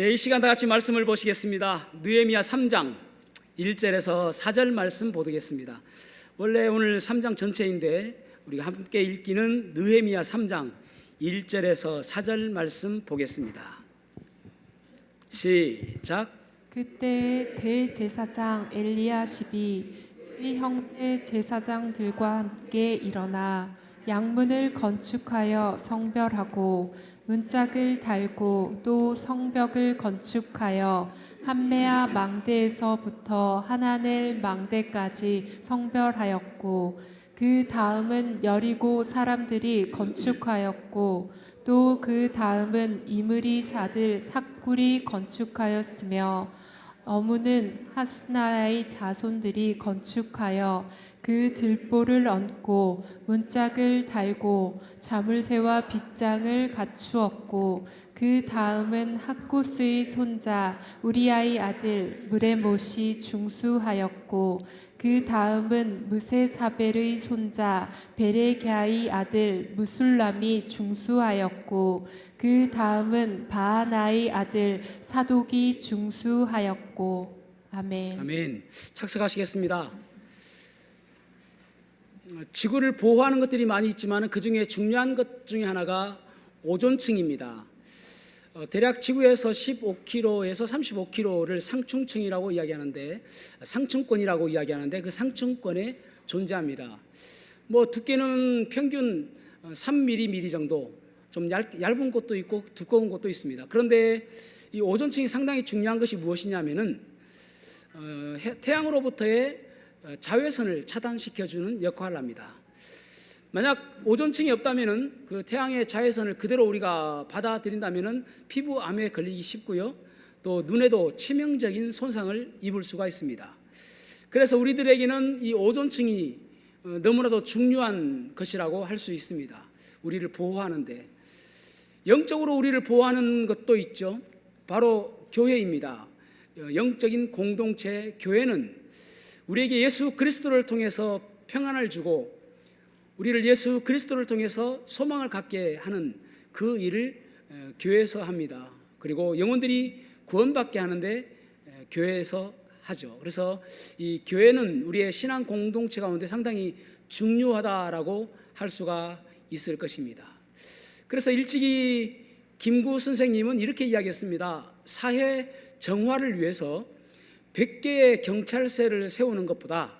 이 시간 다 같이 말씀을 보시겠습니다. 느헤미야 3장 1절에서 4절 말씀 보겠습니다. 원래 오늘 3장 전체인데 우리가 함께 읽기는 느헤미야 3장 1절에서 4절 말씀 보겠습니다. 시작. 그때 대제사장 엘리야십이 이 형제 제사장들과 함께 일어나 양문을 건축하여 성별하고 문짝을 달고 또 성벽을 건축하여 함메아 망대에서부터 하나넬 망대까지 성별하였고 그 다음은 여리고 사람들이 건축하였고 또 그 다음은 이므리 사들 삭굴이 건축하였으며 어무는 하스나의 자손들이 건축하여 그 들보를 얹고 문짝을 달고 자물쇠와 빗장을 갖추었고 그 다음은 학구스의 손자 우리아의 아들 무레못이 중수하였고 그 다음은 무세사벨의 손자 베레갸의 아들 무술람이 중수하였고 그 다음은 바하나의 아들 사독이 중수하였고. 아멘. 아멘. 착석하시겠습니다. 지구를 보호하는 것들이 많이 있지만 그 중에 중요한 것 중에 하나가 오존층입니다. 대략 지구에서 15km에서 35km를 상층층이라고 이야기하는데, 상층권이라고 이야기하는데 그 상층권에 존재합니다. 두께는 평균 3mm 정도, 좀 얇은 곳도 있고 두꺼운 곳도 있습니다. 그런데 이 오존층이 상당히 중요한 것이 무엇이냐면은 태양으로부터의 자외선을 차단시켜주는 역할을 합니다. 만약 오존층이 없다면은 그 태양의 자외선을 그대로 우리가 받아들인다면은 피부암에 걸리기 쉽고요, 또 눈에도 치명적인 손상을 입을 수가 있습니다. 그래서 우리들에게는 이 오존층이 너무나도 중요한 것이라고 할 수 있습니다. 우리를 보호하는데, 영적으로 우리를 보호하는 것도 있죠. 바로 교회입니다. 영적인 공동체 교회는 우리에게 예수 그리스도를 통해서 평안을 주고 우리를 예수 그리스도를 통해서 소망을 갖게 하는 그 일을 교회에서 합니다. 그리고 영혼들이 구원받게 하는데 교회에서 하죠. 그래서 이 교회는 우리의 신앙 공동체 가운데 상당히 중요하다라고 할 수가 있을 것입니다. 그래서 일찍이 김구 선생님은 이렇게 이야기했습니다. 사회 정화를 위해서 100개의 경찰서를 세우는 것보다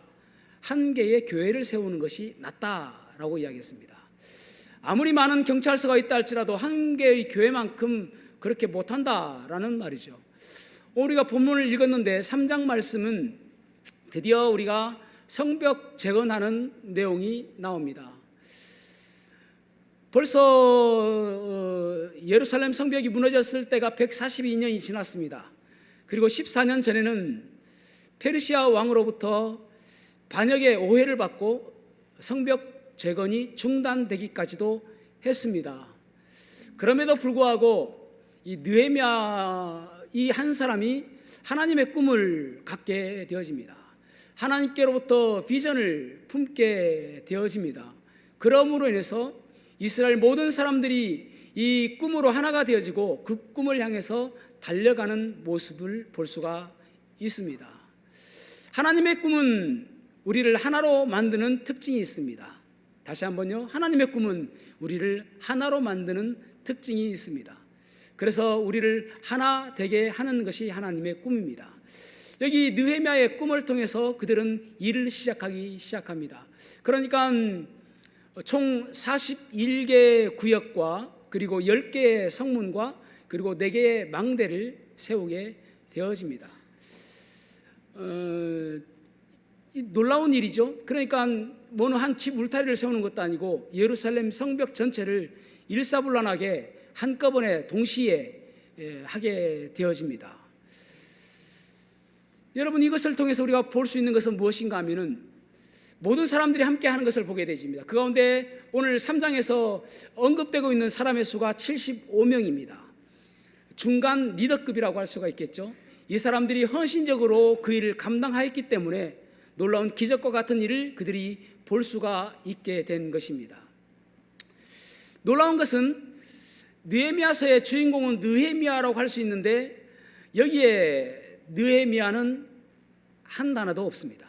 1개의 교회를 세우는 것이 낫다라고 이야기했습니다. 아무리 많은 경찰서가 있다 할지라도 1개의 교회만큼 그렇게 못한다라는 말이죠. 우리가 본문을 읽었는데 3장 말씀은 드디어 우리가 성벽 재건하는 내용이 나옵니다. 벌써 예루살렘 성벽이 무너졌을 때가 142년이 지났습니다. 그리고 14년 전에는 페르시아 왕으로부터 반역의 오해를 받고 성벽 재건이 중단되기까지도 했습니다. 그럼에도 불구하고 이 느헤미야 이 한 사람이 하나님의 꿈을 갖게 되어집니다. 하나님께로부터 비전을 품게 되어집니다. 그러므로 인해서 이스라엘 모든 사람들이 이 꿈으로 하나가 되어지고 그 꿈을 향해서 달려가는 모습을 볼 수가 있습니다. 하나님의 꿈은 우리를 하나로 만드는 특징이 있습니다. 다시 한번요. 하나님의 꿈은 우리를 하나로 만드는 특징이 있습니다. 그래서 우리를 하나 되게 하는 것이 하나님의 꿈입니다. 여기 느헤미야의 꿈을 통해서 그들은 일을 시작합니다. 그러니까 총 41개의 구역과 그리고 10개의 성문과 그리고 4개의 망대를 세우게 되어집니다. 놀라운 일이죠. 그러니까 어느 한 집 울타리를 세우는 것도 아니고 예루살렘 성벽 전체를 일사불란하게 한꺼번에 동시에 하게 되어집니다. 여러분, 이것을 통해서 우리가 볼 수 있는 것은 무엇인가 하면은 모든 사람들이 함께 하는 것을 보게 되집니다. 그 가운데 오늘 3장에서 언급되고 있는 사람의 수가 75명입니다. 중간 리더급이라고 할 수가 있겠죠. 이 사람들이 헌신적으로 그 일을 감당하였기 때문에 놀라운 기적과 같은 일을 그들이 볼 수가 있게 된 것입니다. 놀라운 것은 느헤미야서의 주인공은 느헤미야라고 할 수 있는데 여기에 느헤미야는 한 단어도 없습니다.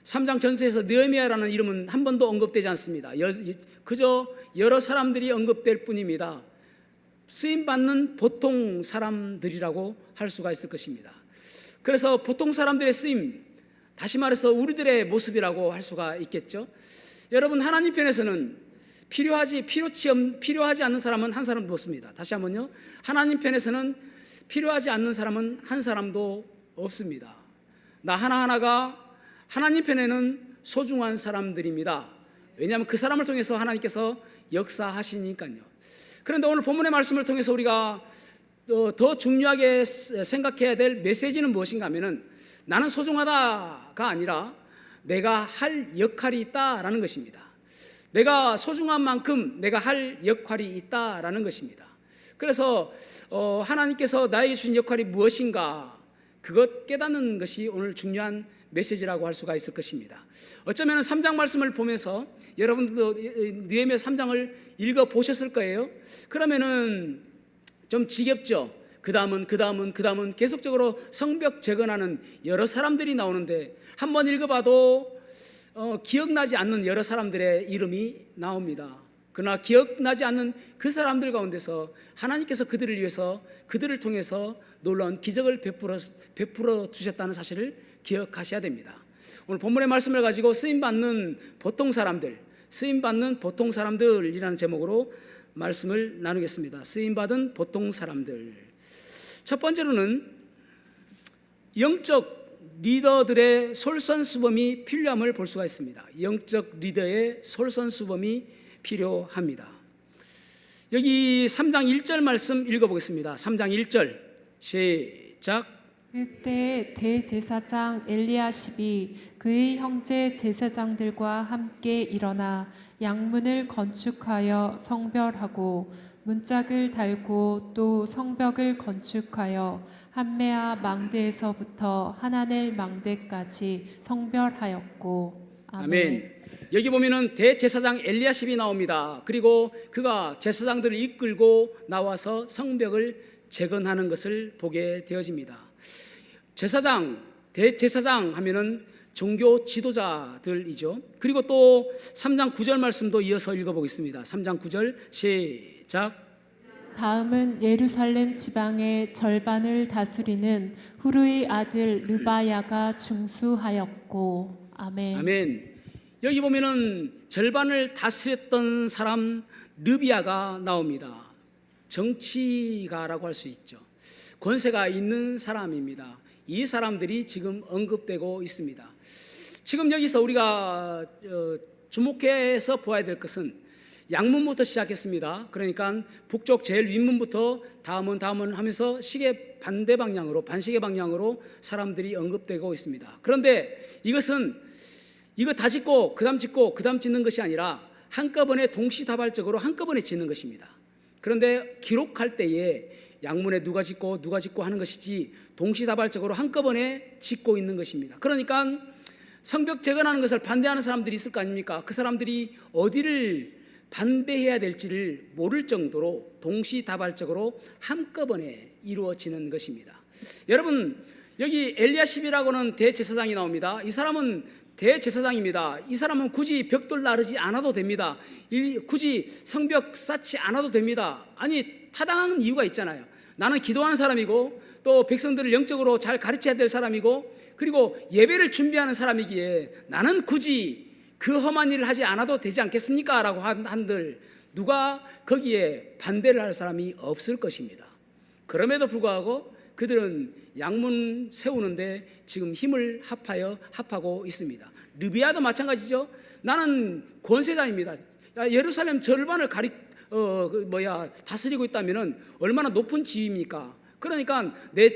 3장 전체에서 느헤미야라는 이름은 한 번도 언급되지 않습니다. 그저 여러 사람들이 언급될 뿐입니다. 쓰임받는 보통 사람들이라고 할 수가 있을 것입니다. 그래서 보통 사람들의 쓰임, 다시 말해서 우리들의 모습이라고 할 수가 있겠죠. 여러분, 하나님 편에서는 필요하지 않는 사람은 한 사람도 없습니다. 다시 한번요. 하나님 편에서는 필요하지 않는 사람은 한 사람도 없습니다. 나 하나하나가 하나님 편에는 소중한 사람들입니다. 왜냐하면 그 사람을 통해서 하나님께서 역사하시니까요. 그런데 오늘 본문의 말씀을 통해서 우리가 더 중요하게 생각해야 될 메시지는 무엇인가 하면은 나는 소중하다가 아니라 내가 할 역할이 있다라는 것입니다. 내가 소중한 만큼 내가 할 역할이 있다라는 것입니다. 그래서 하나님께서 나에게 주신 역할이 무엇인가, 그것 깨닫는 것이 오늘 중요한 메시지라고 할 수가 있을 것입니다. 어쩌면 3장 말씀을 보면서 여러분들도 느헤미야 3장을 읽어보셨을 거예요. 그러면은 좀 지겹죠. 그 다음은 계속적으로 성벽 재건하는 여러 사람들이 나오는데 한번 읽어봐도 기억나지 않는 여러 사람들의 이름이 나옵니다. 그러나 기억나지 않는 그 사람들 가운데서 하나님께서 그들을 위해서, 그들을 통해서 놀라운 기적을 베풀어 주셨다는 사실을 기억하셔야 됩니다. 오늘 본문의 말씀을 가지고 쓰임받는 보통 사람들이라는 제목으로 말씀을 나누겠습니다. 쓰임받은 보통 사람들. 첫 번째로는 영적 리더들의 솔선수범이 필요함을 볼 수가 있습니다. 영적 리더의 솔선수범이 필요합니다. 여기 3장 1절 말씀 읽어보겠습니다. 3장 1절 시작. 그때 대제사장 엘리야십이 그의 형제 제사장들과 함께 일어나 양문을 건축하여 성별하고 문짝을 달고 또 성벽을 건축하여 한메아 망대에서부터 하나넬 망대까지 성별하였고. 아멘. 여기 보면은 대제사장 엘리야십이 나옵니다. 그리고 그가 제사장들을 이끌고 나와서 성벽을 재건하는 것을 보게 되어집니다. 대제사장 하면은 종교 지도자들이죠. 그리고 또 3장 9절 말씀도 이어서 읽어보겠습니다. 3장 9절 시작. 다음은 예루살렘 지방의 절반을 다스리는 후르의 아들 르바야가 중수하였고. 아멘. 아멘. 여기 보면은 절반을 다스렸던 사람 르비야가 나옵니다. 정치가라고 할 수 있죠. 권세가 있는 사람입니다. 이 사람들이 지금 언급되고 있습니다. 지금 여기서 우리가 주목해서 보아야 될 것은 양문부터 시작했습니다. 그러니까 북쪽 제일 윗문부터 다음은 하면서 반시계 방향으로 사람들이 언급되고 있습니다. 그런데 이거 다 짓고 그다음 짓는 것이 아니라 한꺼번에 동시다발적으로 한꺼번에 짓는 것입니다. 그런데 기록할 때에 양문에 누가 짓고 하는 것이지 동시다발적으로 한꺼번에 짓고 있는 것입니다. 그러니까 성벽 재건하는 것을 반대하는 사람들이 있을 거 아닙니까? 그 사람들이 어디를 반대해야 될지를 모를 정도로 동시다발적으로 한꺼번에 이루어지는 것입니다. 여러분, 여기 엘리야십이라고는 대제사장이 나옵니다. 이 사람은 대제사장입니다. 이 사람은 굳이 벽돌 나르지 않아도 됩니다. 굳이 성벽 쌓지 않아도 됩니다. 아니, 타당한 이유가 있잖아요. 나는 기도하는 사람이고 또 백성들을 영적으로 잘 가르쳐야 될 사람이고 그리고 예배를 준비하는 사람이기에 나는 굳이 그 험한 일을 하지 않아도 되지 않겠습니까? 라고 한들 누가 거기에 반대를 할 사람이 없을 것입니다. 그럼에도 불구하고 그들은 양문 세우는데 지금 힘을 합하고 있습니다. 르비야도 마찬가지죠. 나는 권세자입니다. 예루살렘 절반을 다스리고 있다면은 얼마나 높은 지위입니까? 그러니까 내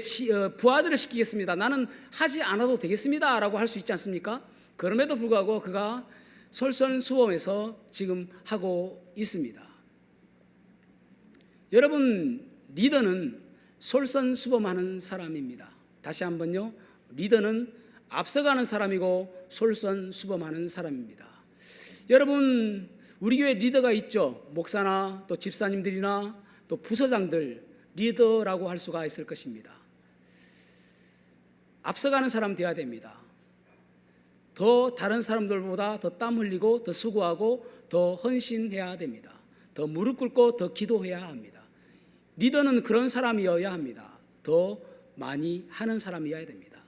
부하들을 시키겠습니다. 나는 하지 않아도 되겠습니다. 라고 할 수 있지 않습니까? 그럼에도 불구하고 그가 솔선수범해서 지금 하고 있습니다. 여러분, 리더는 솔선수범하는 사람입니다. 다시 한번요. 리더는 앞서가는 사람이고 솔선수범하는 사람입니다. 여러분, 우리 교회 리더가 있죠. 목사나 또 집사님들이나 또 부서장들 리더라고 할 수가 있을 것입니다. 앞서가는 사람 되어야 됩니다. 더 다른 사람들보다 더 땀 흘리고 더 수고하고 더 헌신해야 됩니다. 더 무릎 꿇고 더 기도해야 합니다. 리더는 그런 사람이어야 합니다. 더 많이 하는 사람이어야 됩니다.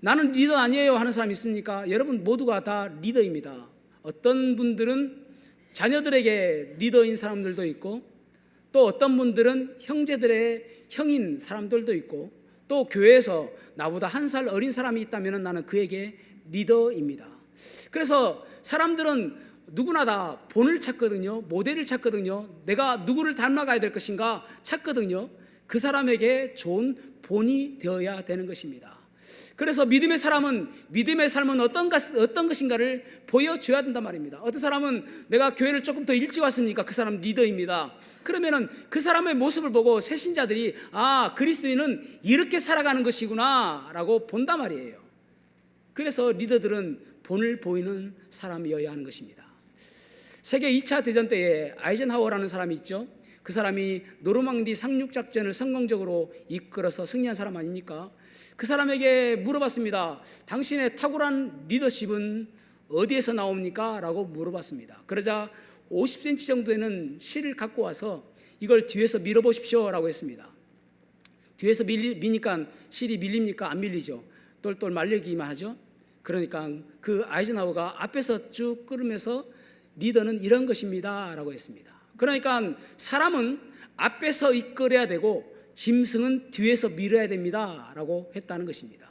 나는 리더 아니에요 하는 사람 있습니까? 여러분 모두가 다 리더입니다. 어떤 분들은 자녀들에게 리더인 사람들도 있고, 또 어떤 분들은 형제들의 형인 사람들도 있고, 또 교회에서 나보다 한 살 어린 사람이 있다면 나는 그에게 리더입니다. 그래서 사람들은 누구나 다 본을 찾거든요. 모델을 찾거든요. 내가 누구를 닮아가야 될 것인가 찾거든요. 그 사람에게 좋은 본이 되어야 되는 것입니다. 그래서 믿음의 사람은 믿음의 삶은 어떤 것인가를 보여줘야 된단 말입니다. 어떤 사람은 내가 교회를 조금 더 일찍 왔습니까? 그 사람 리더입니다. 그러면은 그 사람의 모습을 보고 새신자들이 그리스도인은 이렇게 살아가는 것이구나 라고 본단 말이에요. 그래서 리더들은 본을 보이는 사람이어야 하는 것입니다. 세계 2차 대전 때에 아이젠하워라는 사람이 있죠. 그 사람이 노르망디 상륙작전을 성공적으로 이끌어서 승리한 사람 아닙니까? 그 사람에게 물어봤습니다. 당신의 탁월한 리더십은 어디에서 나옵니까? 라고 물어봤습니다. 그러자 50cm 정도 되는 실을 갖고 와서 이걸 뒤에서 밀어보십시오 라고 했습니다. 뒤에서 미니까 실이 밀립니까? 안 밀리죠. 똘똘 말리기만 하죠. 그러니까 그 아이젠하워가 앞에서 쭉 끌으면서 리더는 이런 것입니다 라고 했습니다. 그러니까 사람은 앞에서 이끌어야 되고 짐승은 뒤에서 밀어야 됩니다 라고 했다는 것입니다.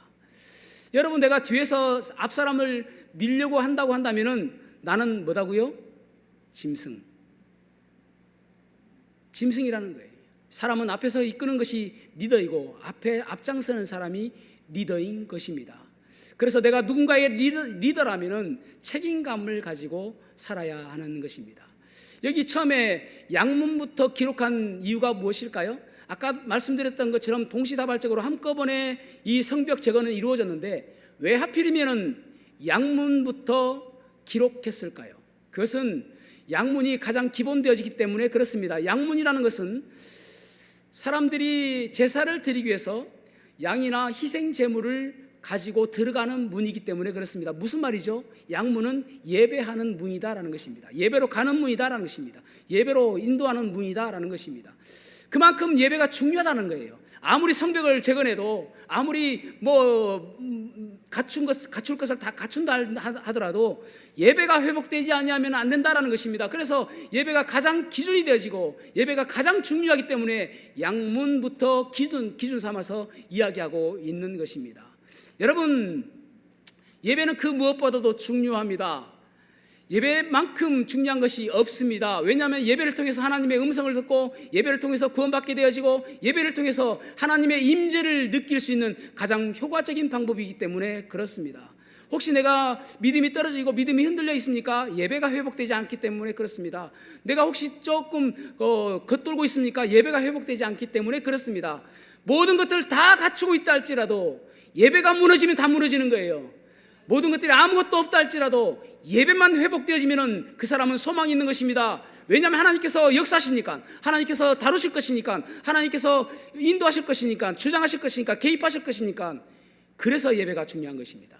여러분, 내가 뒤에서 앞 사람을 밀려고 한다고 한다면은 나는 뭐다고요? 짐승이라는 거예요. 사람은 앞에서 이끄는 것이 리더이고 앞에 앞장서는 사람이 리더인 것입니다. 그래서 내가 누군가의 리더라면은 책임감을 가지고 살아야 하는 것입니다. 여기 처음에 양문부터 기록한 이유가 무엇일까요? 아까 말씀드렸던 것처럼 동시다발적으로 한꺼번에 이 성벽 제거는 이루어졌는데 왜 하필이면은 양문부터 기록했을까요? 그것은 양문이 가장 기본되어지기 때문에 그렇습니다. 양문이라는 것은 사람들이 제사를 드리기 위해서 양이나 희생 제물을 가지고 들어가는 문이기 때문에 그렇습니다. 무슨 말이죠? 양문은 예배하는 문이다라는 것입니다. 예배로 가는 문이다라는 것입니다. 예배로 인도하는 문이다라는 것입니다. 그만큼 예배가 중요하다는 거예요. 아무리 성벽을 재건해도 아무리 갖출 것을 다 갖춘다 하더라도 예배가 회복되지 아니하면 안 된다라는 것입니다. 그래서 예배가 가장 기준이 되어지고 예배가 가장 중요하기 때문에 양문부터 기준 삼아서 이야기하고 있는 것입니다. 여러분, 예배는 그 무엇보다도 중요합니다. 예배만큼 중요한 것이 없습니다. 왜냐하면 예배를 통해서 하나님의 음성을 듣고 예배를 통해서 구원받게 되어지고 예배를 통해서 하나님의 임재를 느낄 수 있는 가장 효과적인 방법이기 때문에 그렇습니다. 혹시 내가 믿음이 떨어지고 믿음이 흔들려 있습니까? 예배가 회복되지 않기 때문에 그렇습니다. 내가 혹시 조금 겉돌고 있습니까? 예배가 회복되지 않기 때문에 그렇습니다. 모든 것들을 다 갖추고 있다 할지라도 예배가 무너지면 다 무너지는 거예요. 모든 것들이 아무것도 없다 할지라도 예배만 회복되어지면 그 사람은 소망이 있는 것입니다. 왜냐하면 하나님께서 역사하시니까, 하나님께서 다루실 것이니까, 하나님께서 인도하실 것이니까, 주장하실 것이니까, 개입하실 것이니까. 그래서 예배가 중요한 것입니다.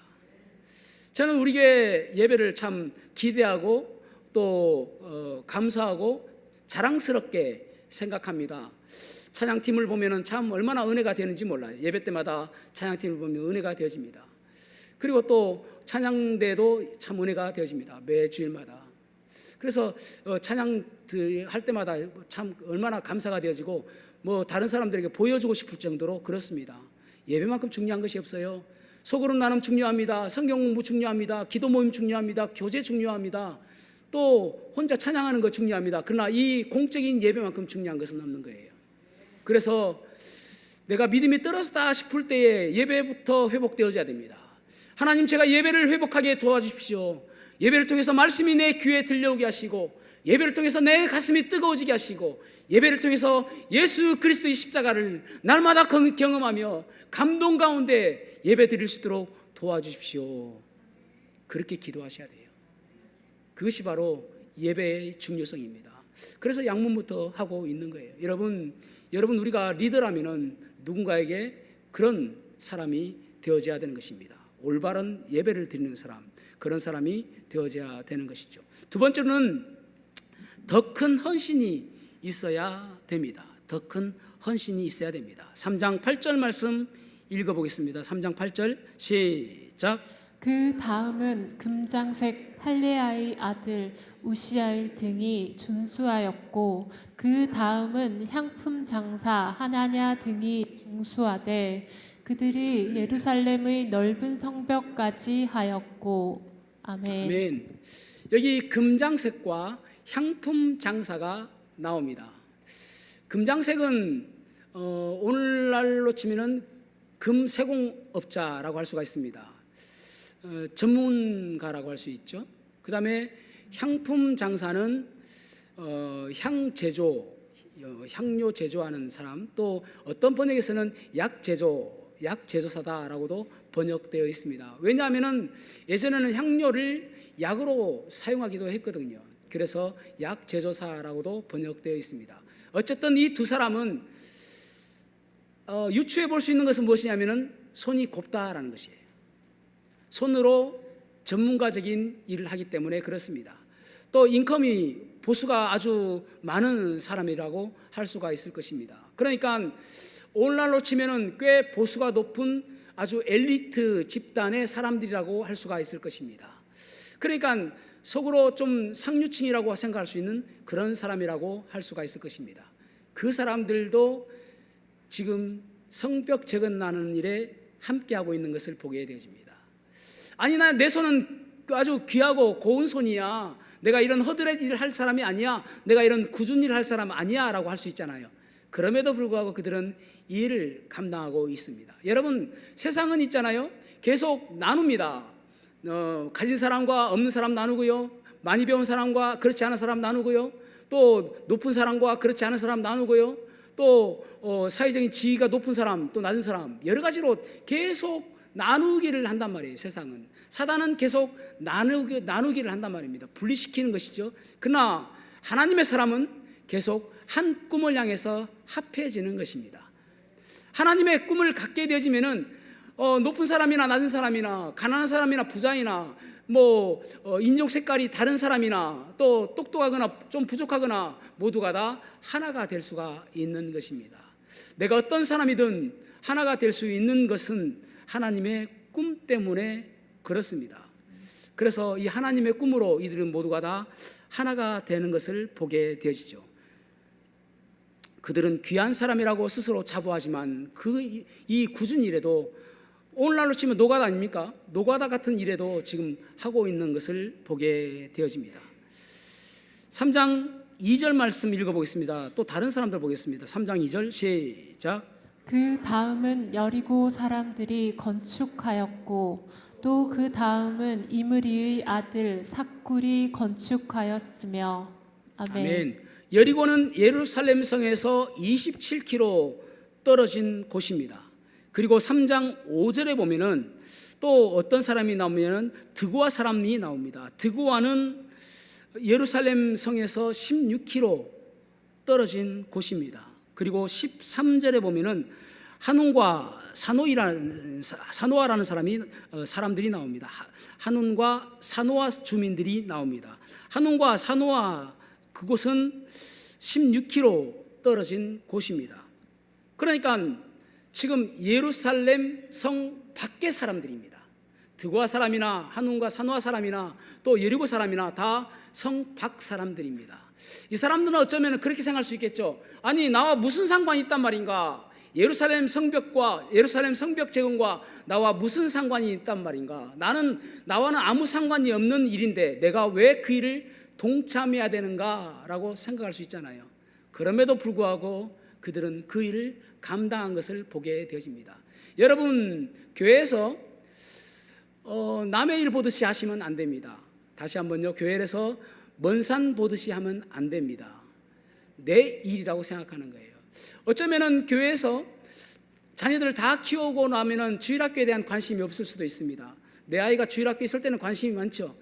저는 우리 교회 예배를 참 기대하고 또 감사하고 자랑스럽게 생각합니다. 찬양팀을 보면 참 얼마나 은혜가 되는지 몰라요. 예배 때마다 찬양팀을 보면 은혜가 되어집니다. 그리고 또 찬양대도 참 은혜가 되어집니다. 매 주일마다. 그래서 찬양 할 때마다 참 얼마나 감사가 되어지고 다른 사람들에게 보여주고 싶을 정도로 그렇습니다. 예배만큼 중요한 것이 없어요. 소그룹 나눔 중요합니다. 성경 공부 중요합니다. 기도 모임 중요합니다. 교제 중요합니다. 또 혼자 찬양하는 것 중요합니다. 그러나 이 공적인 예배만큼 중요한 것은 없는 거예요. 그래서 내가 믿음이 떨어졌다 싶을 때에 예배부터 회복되어져야 됩니다. 하나님, 제가 예배를 회복하게 도와주십시오. 예배를 통해서 말씀이 내 귀에 들려오게 하시고, 예배를 통해서 내 가슴이 뜨거워지게 하시고, 예배를 통해서 예수 그리스도의 십자가를 날마다 경험하며 감동 가운데 예배 드릴 수 있도록 도와주십시오. 그렇게 기도하셔야 돼요. 그것이 바로 예배의 중요성입니다. 그래서 양문부터 하고 있는 거예요. 여러분 우리가 리더라면은 누군가에게 그런 사람이 되어져야 되는 것입니다. 올바른 예배를 드리는 사람, 그런 사람이 되어져야 되는 것이죠. 두 번째로는 더 큰 헌신이 있어야 됩니다. 더 큰 헌신이 있어야 됩니다. 3장 8절 말씀 읽어보겠습니다. 3장 8절 시작. 그 다음은 금장색 할레아의 아들 우시아일 등이 준수하였고 그 다음은 향품 장사 하나냐 등이 중수하되 그들이 예루살렘의 넓은 성벽까지 하였고 아멘. 아멘. 여기 금장색과 향품 장사가 나옵니다. 금장색은 오늘날로 치면은 금세공업자라고 할 수가 있습니다. 전문가라고 할 수 있죠. 그 다음에 향품 장사는 향 제조, 향료 제조하는 사람, 또 어떤 번역에서는 약 제조사다라고도 번역되어 있습니다. 왜냐하면은 예전에는 향료를 약으로 사용하기도 했거든요. 그래서 약 제조사라고도 번역되어 있습니다. 어쨌든 이 두 사람은 유추해 볼 수 있는 것은 무엇이냐면은 손이 곱다라는 것이에요. 손으로 전문가적인 일을 하기 때문에 그렇습니다. 또 인컴이 보수가 아주 많은 사람이라고 할 수가 있을 것입니다. 그러니까 오늘날로 치면은 꽤 보수가 높은 아주 엘리트 집단의 사람들이라고 할 수가 있을 것입니다. 그러니까 속으로 좀 상류층이라고 생각할 수 있는 그런 사람이라고 할 수가 있을 것입니다. 그 사람들도 지금 성벽 재건하는 일에 함께하고 있는 것을 보게 되어집니다. 아니 내 손은 아주 귀하고 고운 손이야, 내가 이런 허드렛 일을 할 사람이 아니야, 내가 이런 굳은 일을 할 사람 아니야 라고 할 수 있잖아요. 그럼에도 불구하고 그들은 이 일을 감당하고 있습니다. 여러분, 세상은 있잖아요, 계속 나눕니다. 가진 사람과 없는 사람 나누고요, 많이 배운 사람과 그렇지 않은 사람 나누고요, 또 높은 사람과 그렇지 않은 사람 나누고요, 또 사회적인 지위가 높은 사람 또 낮은 사람, 여러 가지로 계속 나누기를 한단 말이에요. 세상은, 사단은 계속 나누기를 한단 말입니다. 분리시키는 것이죠. 그러나 하나님의 사람은 계속 한 꿈을 향해서 합해지는 것입니다. 하나님의 꿈을 갖게 되어지면은 높은 사람이나 낮은 사람이나 가난한 사람이나 부자이나 인종 색깔이 다른 사람이나 또 똑똑하거나 좀 부족하거나 모두가 다 하나가 될 수가 있는 것입니다. 내가 어떤 사람이든 하나가 될 수 있는 것은 하나님의 꿈 때문에 그렇습니다. 그래서 이 하나님의 꿈으로 이들은 모두가 다 하나가 되는 것을 보게 되어지죠. 그들은 귀한 사람이라고 스스로 자부하지만 이 굳은 일에도, 오늘날로 치면 노가다 아닙니까? 노가다 같은 일에도 지금 하고 있는 것을 보게 되어집니다. 3장 2절 말씀 읽어보겠습니다. 또 다른 사람들 보겠습니다. 3장 2절 시작. 그 다음은 여리고 사람들이 건축하였고 또 그 다음은 이므리의 아들 삭굴이 건축하였으며 아멘. 아멘. 여리고는 예루살렘 성에서 27km 떨어진 곳입니다. 그리고 3장 5절에 보면은 또 어떤 사람이 나오면은 드고아 사람이 나옵니다. 드고아는 예루살렘 성에서 16km 떨어진 곳입니다. 그리고 13절에 보면은 한운과 사노아라는 사람들이 나옵니다. 한운과 사노아 주민들이 나옵니다. 한운과 사노아, 그곳은 16km 떨어진 곳입니다. 그러니까 지금 예루살렘 성 밖의 사람들입니다. 드고아 사람이나 한운과 사노아 사람이나 또 여리고 사람이나 다 성 밖 사람들입니다. 이 사람들은 어쩌면 그렇게 생각할 수 있겠죠. 아니, 나와 무슨 상관이 있단 말인가? 예루살렘 성벽 재건과 나와 무슨 상관이 있단 말인가? 나와는 아무 상관이 없는 일인데 내가 왜 그 일을 동참해야 되는가? 라고 생각할 수 있잖아요. 그럼에도 불구하고 그들은 그 일을 감당한 것을 보게 되어집니다. 여러분, 교회에서 남의 일 보듯이 하시면 안 됩니다. 다시 한번요, 교회에서 먼 산 보듯이 하면 안 됩니다. 내 일이라고 생각하는 거예요. 어쩌면은 교회에서 자녀들을 다 키우고 나면은 주일학교에 대한 관심이 없을 수도 있습니다. 내 아이가 주일학교에 있을 때는 관심이 많죠.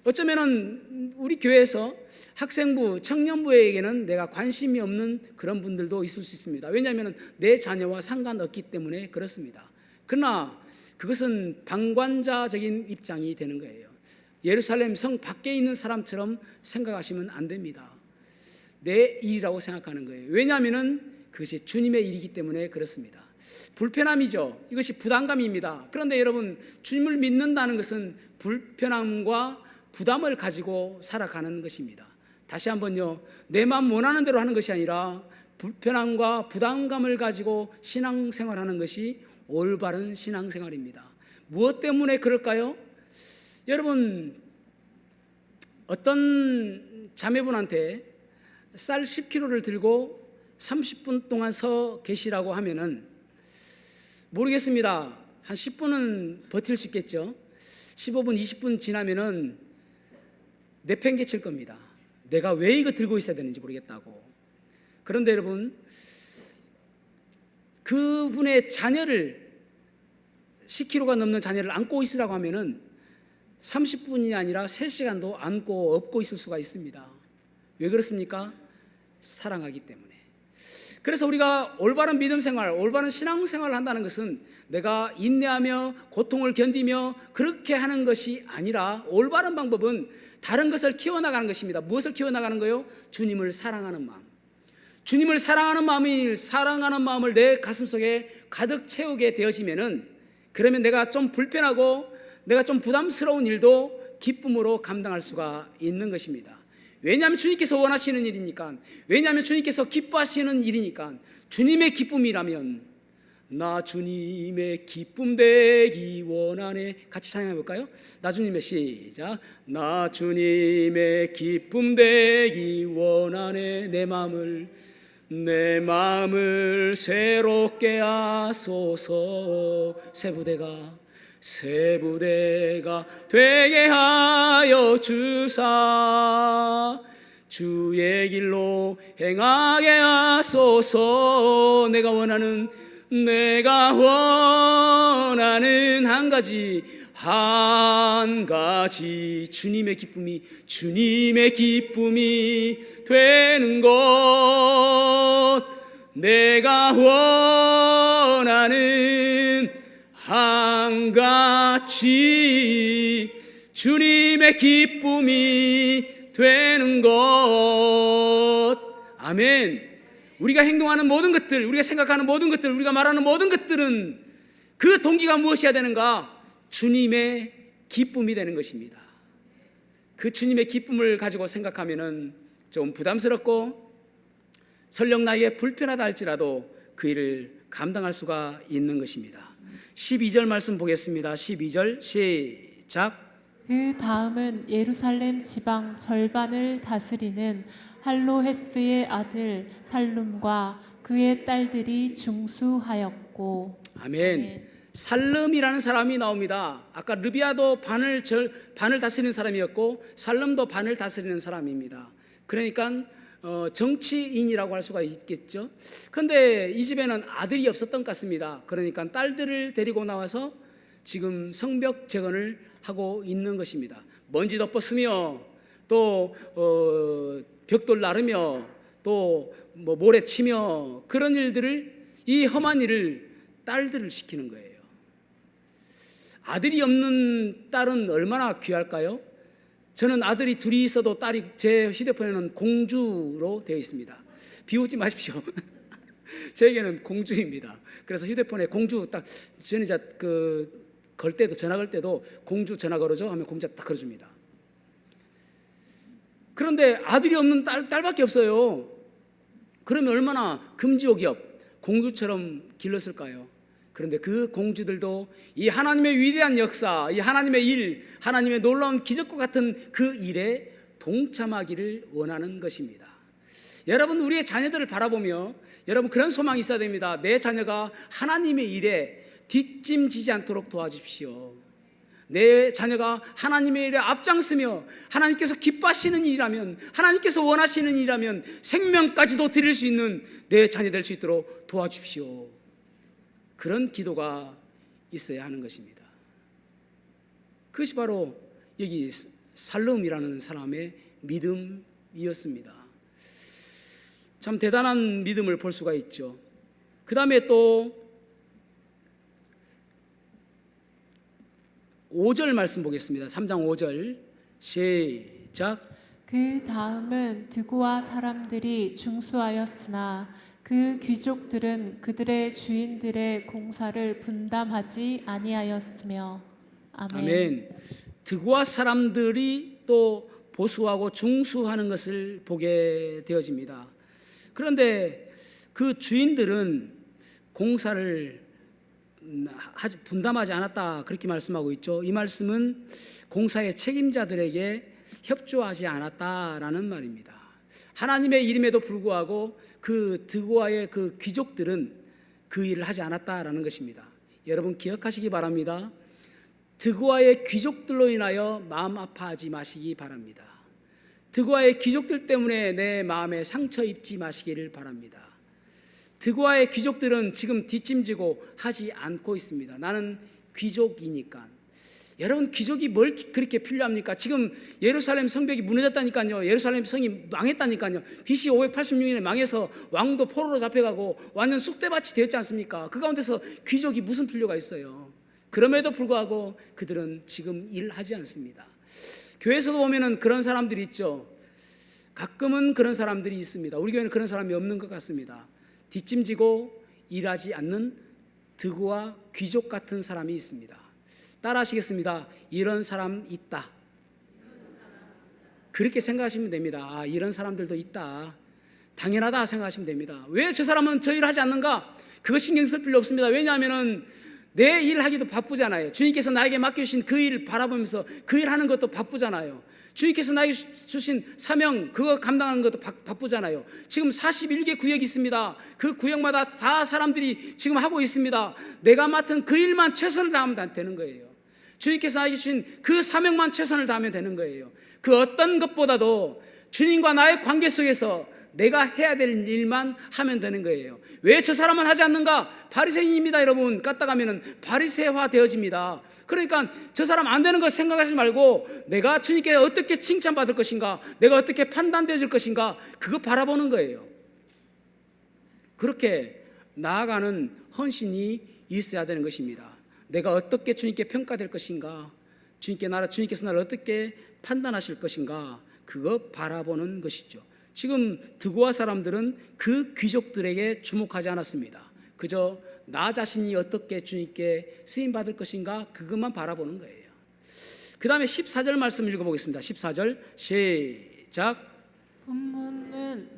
어쩌면은 우리 교회에서 학생부, 청년부에게는 내가 관심이 없는 그런 분들도 있을 수 있습니다. 왜냐하면 내 자녀와 상관없기 때문에 그렇습니다. 그러나 그것은 방관자적인 입장이 되는 거예요. 예루살렘 성 밖에 있는 사람처럼 생각하시면 안 됩니다. 내 일이라고 생각하는 거예요. 왜냐하면 그것이 주님의 일이기 때문에 그렇습니다. 불편함이죠. 이것이 부담감입니다. 그런데 여러분, 주님을 믿는다는 것은 불편함과 부담을 가지고 살아가는 것입니다. 다시 한번요, 내 마음 원하는 대로 하는 것이 아니라 불편함과 부담감을 가지고 신앙생활하는 것이 올바른 신앙생활입니다. 무엇 때문에 그럴까요? 여러분, 어떤 자매분한테 쌀 10kg를 들고 30분 동안 서 계시라고 하면은 모르겠습니다. 한 10분은 버틸 수 있겠죠. 15분, 20분 지나면은 내팽개칠 겁니다. 내가 왜 이거 들고 있어야 되는지 모르겠다고. 그런데 여러분, 그분의 자녀를 10kg가 넘는 자녀를 안고 있으라고 하면은 30분이 아니라 3시간도 안고 업고 있을 수가 있습니다. 왜 그렇습니까? 사랑하기 때문에. 그래서 우리가 올바른 믿음 생활, 올바른 신앙 생활을 한다는 것은 내가 인내하며 고통을 견디며 그렇게 하는 것이 아니라 올바른 방법은 다른 것을 키워나가는 것입니다. 무엇을 키워나가는 거요? 주님을 사랑하는 마음. 주님을 사랑하는 마음을 내 가슴속에 가득 채우게 되어지면은, 그러면 내가 좀 불편하고 내가 좀 부담스러운 일도 기쁨으로 감당할 수가 있는 것입니다. 왜냐하면 주님께서 원하시는 일이니까, 왜냐하면 주님께서 기뻐하시는 일이니까. 주님의 기쁨이라면 나 주님의 기쁨 되기 원하네. 같이 찬양해 볼까요? 나 주님의, 시작. 나 주님의 기쁨 되기 원하네. 내 마음을 새롭게 하소서. 새 부대가 되게 하여 주사. 주의 길로 행하게 하소서. 내가 원하는 한 가지 주님의 기쁨이 되는 것. 내가 원하는 한 가지 주님의 기쁨이 되는 것. 아멘. 우리가 행동하는 모든 것들, 우리가 생각하는 모든 것들, 우리가 말하는 모든 것들은 그 동기가 무엇이어야 되는가? 주님의 기쁨이 되는 것입니다. 그 주님의 기쁨을 가지고 생각하면은 좀 부담스럽고 설령 나에게 불편하다 할지라도 그 일을 감당할 수가 있는 것입니다. 12절 말씀 보겠습니다. 12절 시작. 그 다음은 예루살렘 지방 절반을 다스리는 할로헤스의 아들 살룸과 그의 딸들이 중수하였고. 아멘. 살름이라는 사람이 나옵니다. 아까 르비아도 반을 다스리는 사람이었고 살름도 반을 다스리는 사람입니다. 그러니까 정치인이라고 할 수가 있겠죠. 그런데 이 집에는 아들이 없었던 것 같습니다. 그러니까 딸들을 데리고 나와서 지금 성벽 재건을 하고 있는 것입니다. 먼지 덮었으며 또 벽돌 나르며 또 모래 치며 그런 일들을, 이 험한 일을 딸들을 시키는 거예요. 아들이 없는 딸은 얼마나 귀할까요? 저는 아들이 둘이 있어도 딸이, 제 휴대폰에는 공주로 되어 있습니다. 비웃지 마십시오. 저에게는 공주입니다. 그래서 휴대폰에 공주 딱, 저는 이제 걸 때도, 전화 걸 때도 공주 전화 걸어줘 하면 공주가 딱 걸어줍니다. 그런데 아들이 없는 딸밖에 없어요. 그러면 얼마나 금지옥이업, 공주처럼 길렀을까요? 그런데 그 공주들도 이 하나님의 위대한 역사, 이 하나님의 일, 하나님의 놀라운 기적과 같은 그 일에 동참하기를 원하는 것입니다. 여러분, 우리의 자녀들을 바라보며 여러분 그런 소망이 있어야 됩니다. 내 자녀가 하나님의 일에 뒷짐지지 않도록 도와주십시오. 내 자녀가 하나님의 일에 앞장서며 하나님께서 기뻐하시는 일이라면, 하나님께서 원하시는 일이라면 생명까지도 드릴 수 있는 내 자녀 될 수 있도록 도와주십시오. 그런 기도가 있어야 하는 것입니다. 그것이 바로 여기 살룸이라는 사람의 믿음이었습니다. 참 대단한 믿음을 볼 수가 있죠. 그 다음에 또 5절 말씀 보겠습니다. 3장 5절 시작. 그 다음은 드고아 사람들이 중수하였으나 그 귀족들은 그들의 주인들의 공사를 분담하지 아니하였으며. 아멘. 아멘. 드고아 사람들이 또 보수하고 중수하는 것을 보게 되어집니다. 그런데 그 주인들은 공사를 분담하지 않았다, 그렇게 말씀하고 있죠. 이 말씀은 공사의 책임자들에게 협조하지 않았다라는 말입니다. 하나님의 이름에도 불구하고 그 드고아의 그 귀족들은 그 일을 하지 않았다라는 것입니다. 여러분 기억하시기 바랍니다. 드고아의 귀족들로 인하여 마음 아파하지 마시기 바랍니다. 드고아의 귀족들 때문에 내 마음에 상처 입지 마시기를 바랍니다. 드고아의 귀족들은 지금 뒷짐지고 하지 않고 있습니다. 나는 귀족이니까. 여러분 귀족이 뭘 그렇게 필요합니까? 지금 예루살렘 성벽이 무너졌다니까요. 예루살렘 성이 망했다니까요. BC 586년에 망해서 왕도 포로로 잡혀가고 완전 쑥대밭이 되었지 않습니까? 그 가운데서 귀족이 무슨 필요가 있어요? 그럼에도 불구하고 그들은 지금 일하지 않습니다. 교회에서도 보면은 그런 사람들이 있죠. 가끔은 그런 사람들이 있습니다. 우리 교회는 그런 사람이 없는 것 같습니다. 뒷짐지고 일하지 않는 드고아 귀족 같은 사람이 있습니다. 따라 하시겠습니다. 이런 사람 있다. 그렇게 생각하시면 됩니다. 아, 이런 사람들도 있다. 당연하다 생각하시면 됩니다. 왜 저 사람은 저 일을 하지 않는가? 그거 신경 쓸 필요 없습니다. 왜냐하면 내 일 하기도 바쁘잖아요. 주님께서 나에게 맡겨주신 그 일을 바라보면서 그 일 하는 것도 바쁘잖아요. 주님께서 나에게 주신 사명 그거 감당하는 것도 바쁘잖아요. 지금 41개 구역이 있습니다. 그 구역마다 다 사람들이 지금 하고 있습니다. 내가 맡은 그 일만 최선을 다하면 되는 거예요. 주님께서 나에게 주신 그 사명만 최선을 다하면 되는 거예요. 그 어떤 것보다도 주님과 나의 관계 속에서 내가 해야 될 일만 하면 되는 거예요. 왜 저 사람은 하지 않는가? 바리새인입니다. 여러분 까딱하면 바리새화 되어집니다. 그러니까 저 사람 안 되는 거 생각하지 말고 내가 주님께 어떻게 칭찬받을 것인가, 내가 어떻게 판단되어질 것인가, 그거 바라보는 거예요. 그렇게 나아가는 헌신이 있어야 되는 것입니다. 내가 어떻게 주님께 평가될 것인가, 주님께서 나를 어떻게 판단하실 것인가, 그거 바라보는 것이죠. 지금 드고아 사람들은 그 귀족들에게 주목하지 않았습니다. 그저 나 자신이 어떻게 주님께 쓰임받을 것인가, 그것만 바라보는 거예요. 그 다음에 14절 말씀 읽어보겠습니다. 14절 시작. 분문은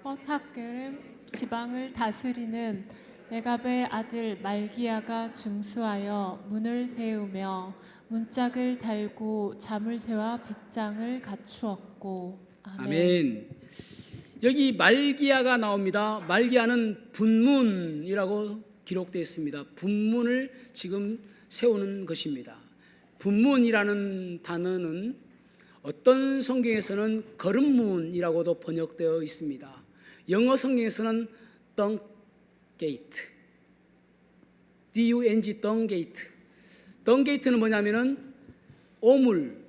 헛학겔em 지방을 다스리는 레갑의 아들 말기야가 중수하여 문을 세우며 문짝을 달고 자물쇠와 빗장을 갖추었고. 아멘. 아멘. 여기 말기야가 나옵니다. 말기야는 분문이라고 기록되어 있습니다. 분문을 지금 세우는 것입니다. 분문이라는 단어는 어떤 성경에서는 거름문이라고도 번역되어 있습니다. 영어 성경에서는 dung gate, D-U-N-G, dung gate. dung gate는 뭐냐면은 오물,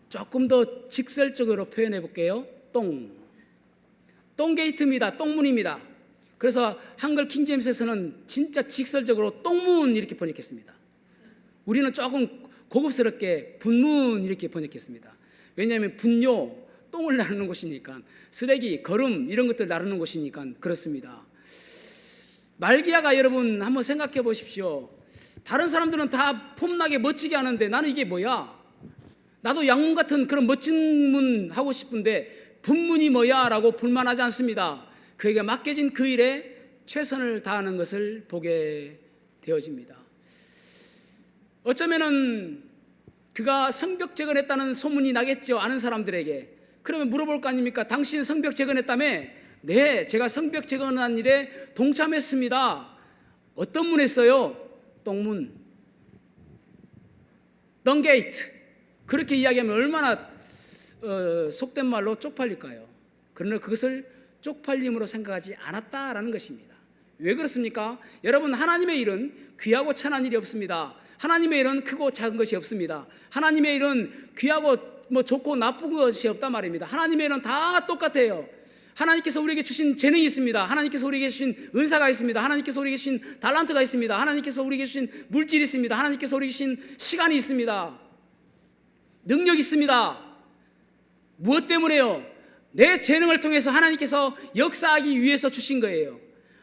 조금 더 직설적으로 표현해 볼게요. 똥게이트입니다. 똥문입니다. 그래서 한글 킹제임스에서는 진짜 직설적으로 똥문 이렇게 번역했습니다. 우리는 조금 고급스럽게 분문 이렇게 번역했습니다. 왜냐하면 분뇨, 똥을 나르는 곳이니까, 쓰레기, 거름 이런 것들 나르는 곳이니까 그렇습니다. 말기야가 여러분 한번 생각해 보십시오. 다른 사람들은 다 폼나게 멋지게 하는데 나는 이게 뭐야? 나도 양문 같은 그런 멋진 문 하고 싶은데 분문이 뭐야? 라고 불만하지 않습니다. 그에게 맡겨진 그 일에 최선을 다하는 것을 보게 되어집니다. 어쩌면은 그가 성벽 재건했다는 소문이 나겠죠. 아는 사람들에게. 그러면 물어볼 거 아닙니까? 당신 성벽 재건했다며? 네, 제가 성벽 재건한 일에 동참했습니다. 어떤 문 했어요? 똥문, 덩게이트. 그렇게 이야기하면 얼마나 속된 말로 쪽팔릴까요? 그러나 그것을 쪽팔림으로 생각하지 않았다라는 것입니다. 왜 그렇습니까? 여러분, 하나님의 일은 귀하고 천한 일이 없습니다. 하나님의 일은 크고 작은 것이 없습니다. 하나님의 일은 귀하고 좋고 나쁜 것이 없단 말입니다. 하나님의 일은 다 똑같아요. 하나님께서 우리에게 주신 재능이 있습니다. 하나님께서 우리에게 주신 은사가 있습니다. 하나님께서 우리에게 주신 달란트가 있습니다. 하나님께서 우리에게 주신 물질이 있습니다. 하나님께서 우리에게 주신 시간이 있습니다. 능력이 있습니다. 무엇 때문에요? 내 재능을 통해서 하나님께서 역사하기 위해서 주신 거예요.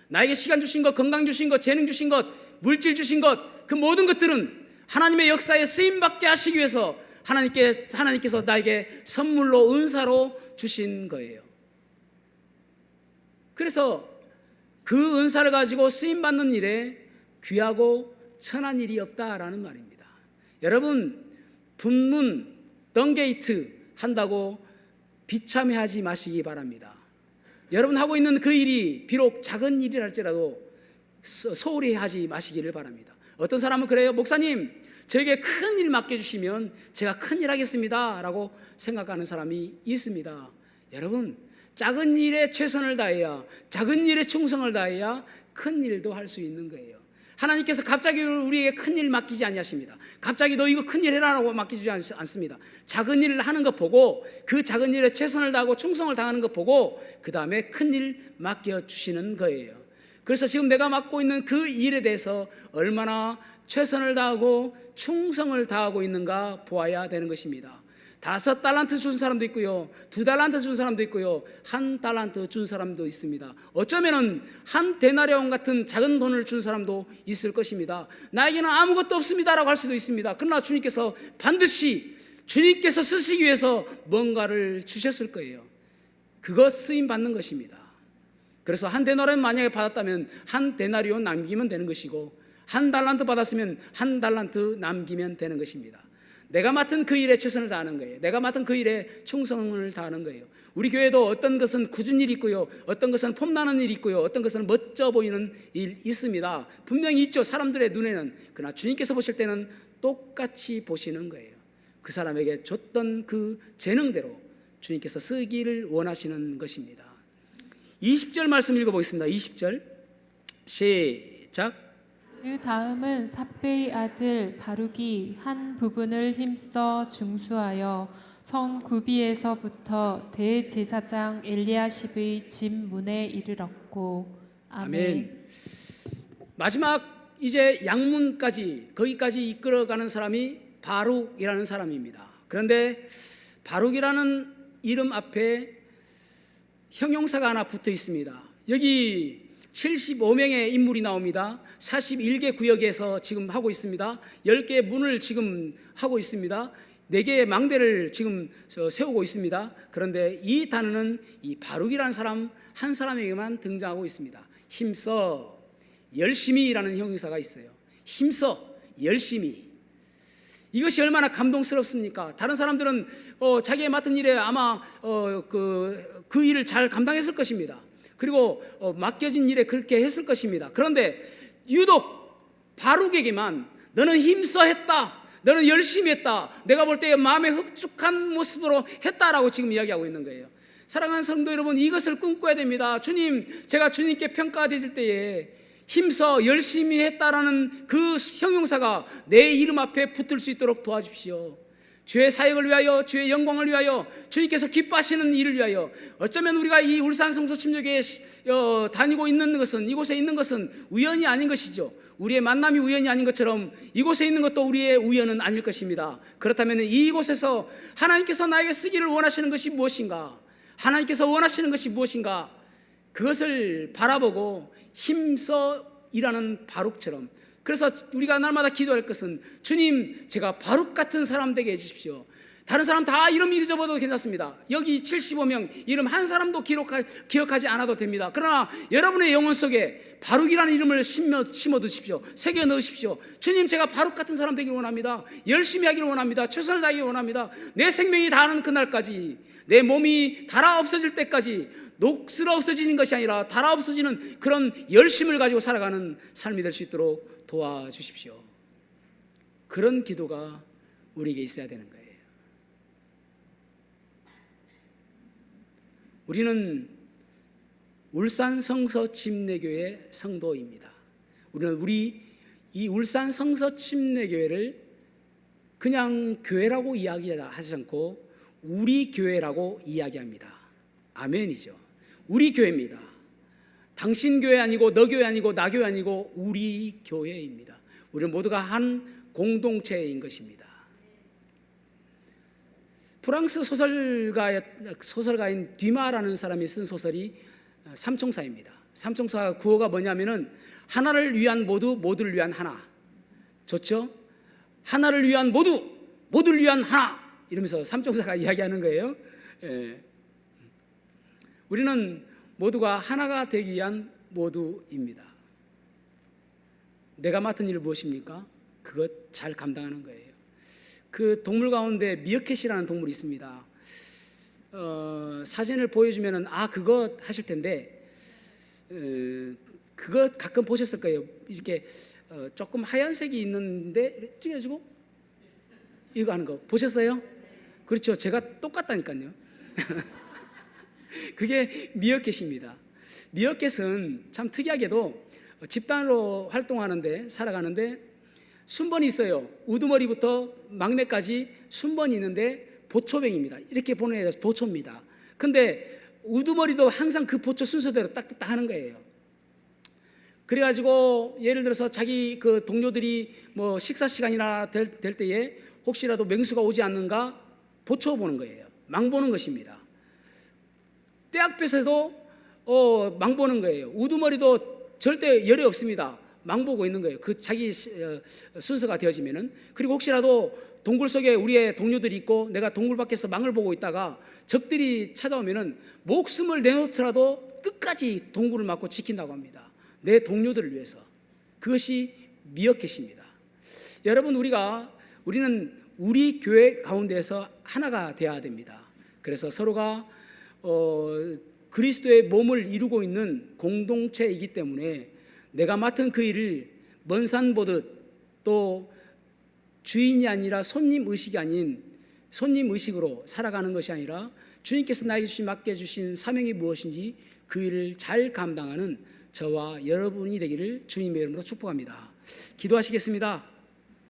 나에게 시간 주신 것, 건강 주신 것, 재능 주신 것, 물질 주신 것, 그 모든 것들은 하나님의 역사에 쓰임받게 하시기 위해서 하나님께서 나에게 선물로, 은사로 주신 거예요. 그래서 그 은사를 가지고 쓰임받는 일에 귀하고 천한 일이 없다라는 말입니다. 여러분, 분문, 덩게이트 한다고 비참해하지 마시기 바랍니다. 여러분 하고 있는 그 일이 비록 작은 일이랄지라도 소홀히 하지 마시기를 바랍니다. 어떤 사람은 그래요. 목사님, 저에게 큰 일 맡겨주시면 제가 큰 일 하겠습니다 라고 생각하는 사람이 있습니다. 여러분, 작은 일에 최선을 다해야, 작은 일에 충성을 다해야 큰 일도 할 수 있는 거예요. 하나님께서 갑자기 우리에게 큰 일 맡기지 아니하십니다. 갑자기 너 이거 큰 일 해라라고 맡기지 않습니다. 작은 일을 하는 것 보고, 그 작은 일에 최선을 다하고 충성을 다하는 것 보고 그 다음에 큰 일 맡겨주시는 거예요. 그래서 지금 내가 맡고 있는 그 일에 대해서 얼마나 최선을 다하고 충성을 다하고 있는가 보아야 되는 것입니다. 5달란트 준 사람도 있고요, 2달란트 준 사람도 있고요, 1달란트 준 사람도 있습니다. 어쩌면은 1데나리온 같은 작은 돈을 준 사람도 있을 것입니다. 나에게는 아무것도 없습니다라고 할 수도 있습니다. 그러나 주님께서 반드시 주님께서 쓰시기 위해서 뭔가를 주셨을 거예요. 그것 쓰임 받는 것입니다. 그래서 1데나리온 만약에 받았다면 1데나리온 남기면 되는 것이고, 1달란트 받았으면 1달란트 남기면 되는 것입니다. 내가 맡은 그 일에 최선을 다하는 거예요. 내가 맡은 그 일에 충성을 다하는 거예요. 우리 교회도 어떤 것은 굳은 일이 있고요, 어떤 것은 폼나는 일이 있고요, 어떤 것은 멋져 보이는 일이 있습니다. 분명히 있죠, 사람들의 눈에는. 그러나 주님께서 보실 때는 똑같이 보시는 거예요. 그 사람에게 줬던 그 재능대로 주님께서 쓰기를 원하시는 것입니다. 20절 말씀 읽어보겠습니다. 20절 시작. 그 다음은 삽베의 아들 바룩이 한 부분을 힘써 중수하여 성 구비에서부터 대제사장 엘리야십의 집 문에 이르렀고. 아멘. 마지막 이제 양문까지, 거기까지 이끌어가는 사람이 바룩이라는 사람입니다. 그런데 바룩이라는 이름 앞에 형용사가 하나 붙어 있습니다. 여기 75명의 인물이 나옵니다. 41개 구역에서 지금 하고 있습니다. 10개의 문을 지금 하고 있습니다. 4개의 망대를 지금 세우고 있습니다. 그런데 이 단어는 이 바룩이라는 사람 한 사람에게만 등장하고 있습니다. 힘써, 열심히라는 형용사가 있어요. 힘써, 열심히. 이것이 얼마나 감동스럽습니까? 다른 사람들은 자기의 맡은 일에 아마 그 일을 잘 감당했을 것입니다. 그리고 맡겨진 일에 그렇게 했을 것입니다. 그런데 유독 바룩에게만 너는 힘써 했다, 너는 열심히 했다, 내가 볼 때 마음에 흡족한 모습으로 했다라고 지금 이야기하고 있는 거예요. 사랑하는 성도 여러분, 이것을 꿈꿔야 됩니다. 주님, 제가 주님께 평가되실 때에 힘써 열심히 했다라는 그 형용사가 내 이름 앞에 붙을 수 있도록 도와주십시오. 주의 사역을 위하여, 주의 영광을 위하여, 주님께서 기뻐하시는 일을 위하여. 어쩌면 우리가 이 울산 성서 침례교회에 다니고 있는 것은, 이곳에 있는 것은 우연이 아닌 것이죠. 우리의 만남이 우연이 아닌 것처럼 이곳에 있는 것도 우리의 우연은 아닐 것입니다. 그렇다면 이곳에서 하나님께서 나에게 쓰기를 원하시는 것이 무엇인가, 하나님께서 원하시는 것이 무엇인가, 그것을 바라보고 힘써 일하는 바룩처럼. 그래서 우리가 날마다 기도할 것은, 주님, 제가 바룩 같은 사람 되게 해주십시오. 다른 사람 다 이름 잊어버려도 괜찮습니다. 여기 75명 이름 한 사람도 기억하지 않아도 됩니다. 그러나 여러분의 영혼 속에 바룩이라는 이름을 심어 두십시오. 새겨 넣으십시오. 주님, 제가 바룩 같은 사람 되기를 원합니다. 열심히 하기를 원합니다. 최선을 다하기를 원합니다. 내 생명이 다하는 그날까지, 내 몸이 닳아 없어질 때까지 녹슬어 없어지는 것이 아니라 닳아 없어지는 그런 열심을 가지고 살아가는 삶이 될 수 있도록 도와주십시오. 그런 기도가 우리에게 있어야 되는 거예요. 우리는 울산 성서 침례교회 성도입니다. 우리는 이 울산 성서 침례교회를 그냥 교회라고 이야기하지 않고 우리 교회라고 이야기합니다. 아멘이죠. 우리 교회입니다. 당신 교회 아니고 너 교회 아니고 나 교회 아니고 우리 교회입니다. 우리 모두가 한 공동체인 것입니다. 프랑스 소설가인 뒤마라는 사람이 쓴 소설이 삼총사입니다. 삼총사 구호가 뭐냐면은 하나를 위한 모두, 모두를 위한 하나. 좋죠? 하나를 위한 모두, 모두를 위한 하나. 이러면서 삼총사가 이야기하는 거예요. 예. 우리는 모두가 하나가 되기 위한 모두입니다. 내가 맡은 일은 무엇입니까? 그것 잘 감당하는 거예요. 그 동물 가운데 미어캣이라는 동물이 있습니다. 사진을 보여주면은 그거 하실 텐데 그거 가끔 보셨을 거예요. 이렇게 조금 하얀색이 있는데 찢어지고 이거 하는 거 보셨어요? 그렇죠. 제가 똑같다니까요. 그게 미어캣입니다. 미어캣은 참 특이하게도 집단으로 활동하는데 살아가는데 순번이 있어요. 우두머리부터 막내까지 순번이 있는데 보초병입니다. 이렇게 보내야 보초입니다. 근데 우두머리도 항상 그 보초 순서대로 딱딱 하는 거예요. 그래가지고 예를 들어서 자기 그 동료들이 뭐 식사 시간이나 될 때에 혹시라도 맹수가 오지 않는가 보초 보는 거예요. 망 보는 것입니다. 때 앞에서도 망 보는 거예요. 우두머리도 절대 열이 없습니다. 망 보고 있는 거예요. 그 자기 순서가 되어지면은. 그리고 혹시라도 동굴 속에 우리의 동료들이 있고 내가 동굴 밖에서 망을 보고 있다가 적들이 찾아오면은 목숨을 내놓더라도 끝까지 동굴을 막고 지킨다고 합니다. 내 동료들을 위해서. 그것이 미어캣입니다. 여러분, 우리는 우리 교회 가운데서 하나가 되어야 됩니다. 그래서 서로가 그리스도의 몸을 이루고 있는 공동체이기 때문에 내가 맡은 그 일을 먼 산 보듯 또 주인이 아니라 손님 의식이 아닌 손님 의식으로 살아가는 것이 아니라 주님께서 나에게 맡겨주신 사명이 무엇인지 그 일을 잘 감당하는 저와 여러분이 되기를 주님의 이름으로 축복합니다. 기도하시겠습니다.